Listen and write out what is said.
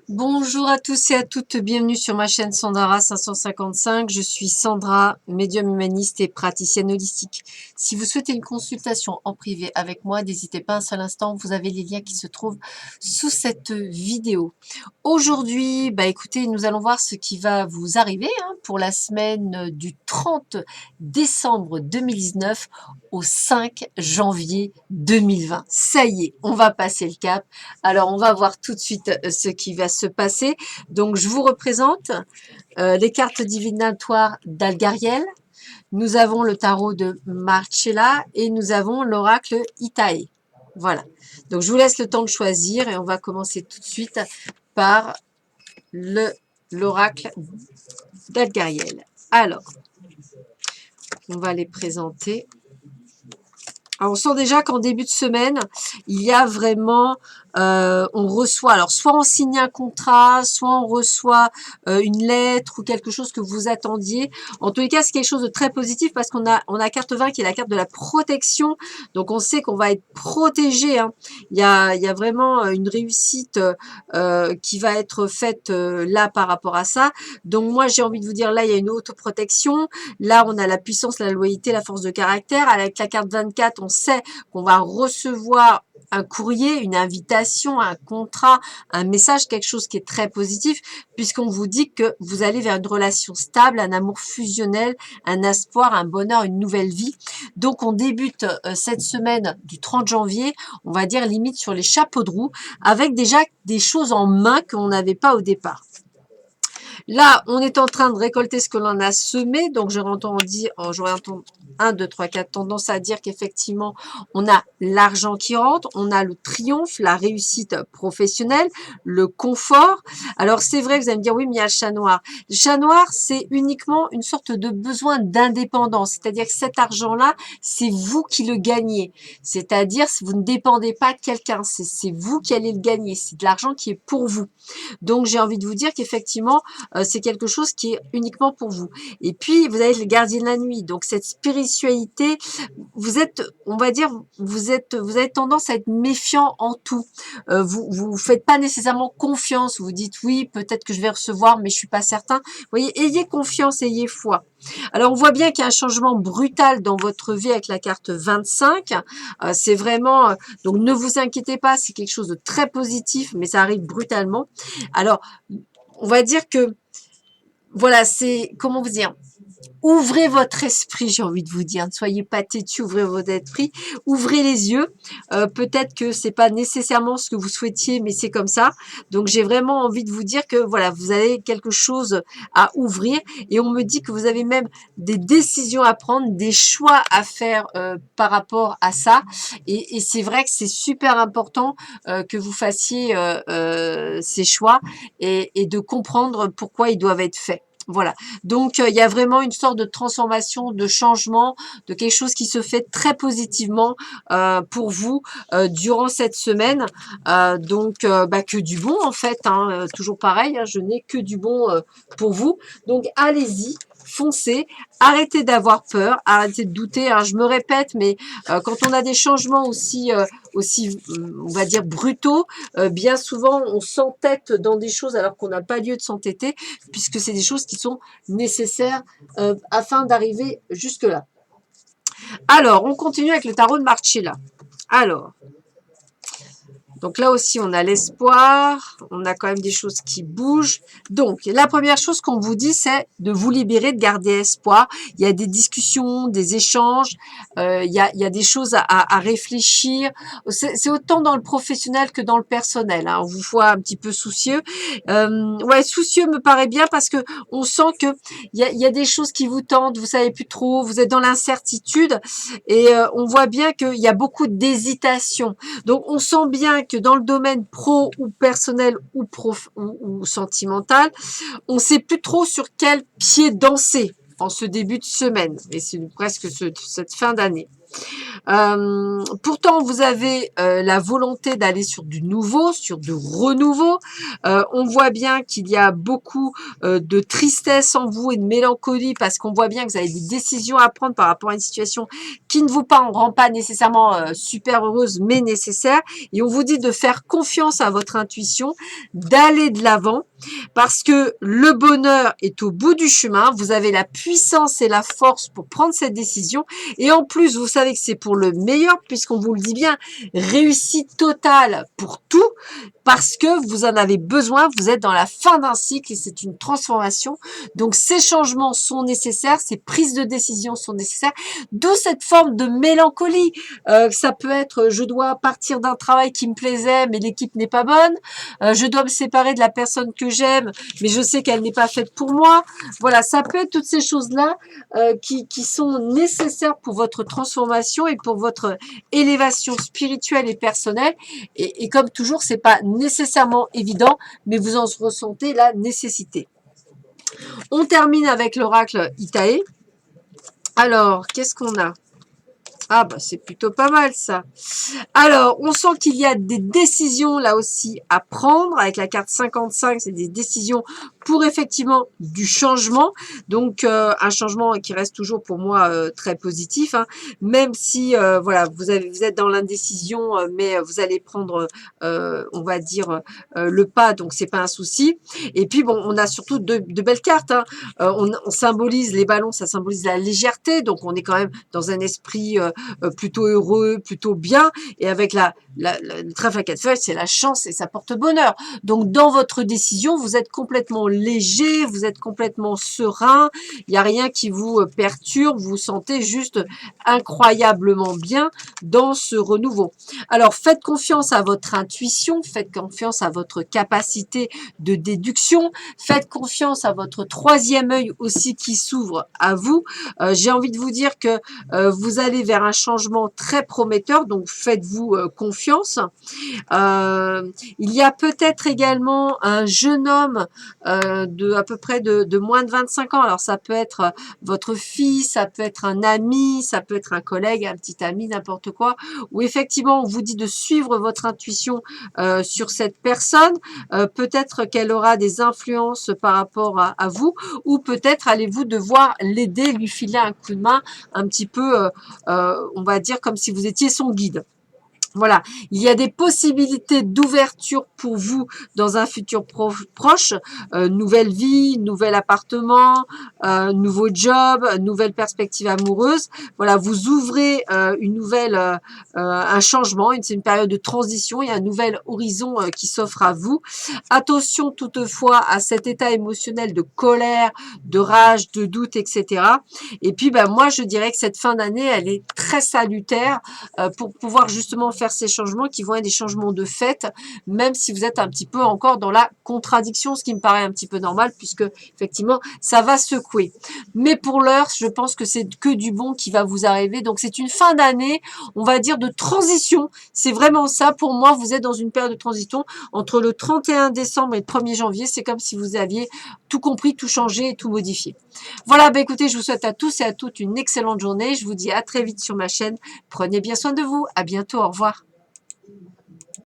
Bonjour à tous et à toutes, bienvenue sur ma chaîne Sandara 555. Je suis Sandra, médium humaniste et praticienne holistique. Si vous souhaitez une consultation en privé avec moi, n'hésitez pas un seul instant, vous avez les liens qui se trouvent sous cette vidéo. Aujourd'hui, écoutez, nous allons voir ce qui va vous arriver pour la semaine du 30 décembre 2019 au 5 janvier 2020. Ça y est, on va passer le cap. Alors, on va voir tout de suite ce qui va se passer. Donc, je vous représente les cartes divinatoires d'Algariel. Nous avons le tarot de Marcella et nous avons l'oracle Itae. Voilà. Donc, je vous laisse le temps de choisir et on va commencer tout de suite par l'oracle d'Algariel. Alors, on va les présenter. Alors, on sent déjà qu'en début de semaine, il y a vraiment, on reçoit, alors soit on signe un contrat, soit on reçoit une lettre ou quelque chose que vous attendiez. En tous les cas, c'est quelque chose de très positif parce qu'on a carte 20 qui est la carte de la protection. Donc, on sait qu'on va être protégé. Il y a vraiment une réussite qui va être faite là par rapport à ça. Donc, moi, j'ai envie de vous dire, là, il y a une autoprotection. Là, on a la puissance, la loyauté, la force de caractère. Avec la carte 24, on sait qu'on va recevoir un courrier, une invitation, un contrat, un message, quelque chose qui est très positif, puisqu'on vous dit que vous allez vers une relation stable, un amour fusionnel, un espoir, un bonheur, une nouvelle vie. Donc, on débute cette semaine du 30 janvier, on va dire limite sur les chapeaux de roue, avec déjà des choses en main qu'on n'avait pas au départ. Là, on est en train de récolter ce que l'on a semé. Donc, j'aurais 1, 2, 3, 4 tendance à dire qu'effectivement, on a l'argent qui rentre, on a le triomphe, la réussite professionnelle, le confort. Alors, c'est vrai, vous allez me dire, oui, mais il y a le chat noir. Le chat noir, c'est uniquement une sorte de besoin d'indépendance. C'est-à-dire que cet argent-là, c'est vous qui le gagnez. C'est-à-dire, vous ne dépendez pas de quelqu'un. C'est vous qui allez le gagner. C'est de l'argent qui est pour vous. Donc, j'ai envie de vous dire qu'effectivement, c'est quelque chose qui est uniquement pour vous. Et puis, vous avez le gardien de la nuit. Donc, cette spiritualité, vous êtes, on va dire, vous avez tendance à être méfiant en tout. Vous faites pas nécessairement confiance. Vous dites oui, peut-être que je vais recevoir, mais je suis pas certain. Vous voyez, ayez confiance, ayez foi. Alors, on voit bien qu'il y a un changement brutal dans votre vie avec la carte 25. C'est vraiment, donc ne vous inquiétez pas, c'est quelque chose de très positif, mais ça arrive brutalement. Alors, on va dire que, voilà, c'est, comment vous dire, ouvrez votre esprit, j'ai envie de vous dire. Ne soyez pas têtu, ouvrez votre esprit, ouvrez les yeux. Peut-être que c'est pas nécessairement ce que vous souhaitiez, mais c'est comme ça. Donc j'ai vraiment envie de vous dire que voilà, vous avez quelque chose à ouvrir. Et on me dit que vous avez même des décisions à prendre, des choix à faire par rapport à ça. Et c'est vrai que c'est super important que vous fassiez ces choix et de comprendre pourquoi ils doivent être faits. Voilà. Donc, il y a vraiment une sorte de transformation, de changement, de quelque chose qui se fait très positivement pour vous durant cette semaine. Que du bon en fait. Toujours pareil, je n'ai que du bon pour vous. Donc, allez-y. Foncez, arrêtez d'avoir peur, arrêtez de douter. Je me répète, mais quand on a des changements aussi, on va dire brutaux, bien souvent on s'entête dans des choses alors qu'on n'a pas lieu de s'entêter, puisque c'est des choses qui sont nécessaires afin d'arriver jusque-là. Alors, on continue avec le tarot de Marcella. Alors, donc là aussi, on a l'espoir, on a quand même des choses qui bougent. Donc, la première chose qu'on vous dit, c'est de vous libérer, de garder espoir. Il y a des discussions, des échanges, il y a des choses à réfléchir. C'est autant dans le professionnel que dans le personnel. On vous voit un petit peu soucieux. Ouais, soucieux me paraît bien parce que on sent que il y a des choses qui vous tentent, vous savez plus trop, vous êtes dans l'incertitude et on voit bien qu'il y a beaucoup d'hésitation. Donc, on sent bien que dans le domaine pro ou personnel ou sentimental, on ne sait plus trop sur quel pied danser en ce début de semaine. Et c'est presque cette fin d'année. Pourtant, vous avez la volonté d'aller sur du nouveau, sur du renouveau. On voit bien qu'il y a beaucoup de tristesse en vous et de mélancolie parce qu'on voit bien que vous avez des décisions à prendre par rapport à une situation qui ne vous rend pas nécessairement super heureuse, mais nécessaire. Et on vous dit de faire confiance à votre intuition, d'aller de l'avant parce que le bonheur est au bout du chemin. Vous avez la puissance et la force pour prendre cette décision. Et en plus, vous savez que c'est pour le meilleur, puisqu'on vous le dit bien, réussite totale pour tout, parce que vous en avez besoin, vous êtes dans la fin d'un cycle et c'est une transformation. Donc ces changements sont nécessaires, ces prises de décision sont nécessaires, d'où cette forme de mélancolie. Ça peut être, je dois partir d'un travail qui me plaisait, mais l'équipe n'est pas bonne. Je dois me séparer de la personne que j'aime, mais je sais qu'elle n'est pas faite pour moi. Voilà, ça peut être toutes ces choses-là qui sont nécessaires pour votre transformation et pour votre élévation spirituelle et personnelle. Et comme toujours, c'est pas nécessairement évident, mais vous en ressentez la nécessité. On termine avec l'oracle Itae. Alors, qu'est-ce qu'on a? Ah bah c'est plutôt pas mal ça. Alors, on sent qu'il y a des décisions là aussi à prendre. Avec la carte 55, c'est des décisions pour effectivement du changement. Donc, un changement qui reste toujours pour moi très positif. Hein. Même si, voilà, vous êtes dans l'indécision, mais vous allez prendre, on va dire, le pas. Donc, c'est pas un souci. Et puis, bon, on a surtout de belles cartes. Hein. On symbolise les ballons, ça symbolise la légèreté. Donc, on est quand même dans un esprit plutôt heureux, plutôt bien. Et avec le trèfle à quatre feuilles, c'est la chance et ça porte bonheur. Donc, dans votre décision, vous êtes complètement léger, vous êtes complètement serein. Il n'y a rien qui vous perturbe. Vous vous sentez juste incroyablement bien dans ce renouveau. Alors, faites confiance à votre intuition, faites confiance à votre capacité de déduction, faites confiance à votre troisième œil aussi qui s'ouvre à vous. J'ai envie de vous dire que vous allez vers un changement très prometteur, donc faites-vous confiance. Il y a peut-être également un jeune homme de à peu près de moins de 25 ans. Alors ça peut être votre fils, ça peut être un ami, ça peut être un collègue, un petit ami, n'importe quoi. Où effectivement on vous dit de suivre votre intuition sur cette personne. Peut-être qu'elle aura des influences par rapport à vous, ou peut-être allez-vous devoir l'aider, lui filer un coup de main, un petit peu, on va dire comme si vous étiez son guide. Voilà, il y a des possibilités d'ouverture pour vous dans un futur proche, nouvelle vie, nouvel appartement, nouveau job, nouvelle perspective amoureuse. Voilà, vous ouvrez une nouvelle, un changement, c'est une période de transition, il y a un nouvel horizon qui s'offre à vous. Attention toutefois à cet état émotionnel de colère, de rage, de doute, etc. Et puis, ben, moi, je dirais que cette fin d'année, elle est très salutaire pour pouvoir justement faire ces changements qui vont être des changements de fait, même si vous êtes un petit peu encore dans la contradiction, ce qui me paraît un petit peu normal, puisque effectivement, ça va secouer. Mais pour l'heure, je pense que c'est que du bon qui va vous arriver. Donc, c'est une fin d'année, on va dire, de transition. C'est vraiment ça. Pour moi, vous êtes dans une période de transition entre le 31 décembre et le 1er janvier. C'est comme si vous aviez tout compris, tout changé et tout modifié. Voilà, bah écoutez, je vous souhaite à tous et à toutes une excellente journée. Je vous dis à très vite sur ma chaîne. Prenez bien soin de vous. À bientôt. Au revoir.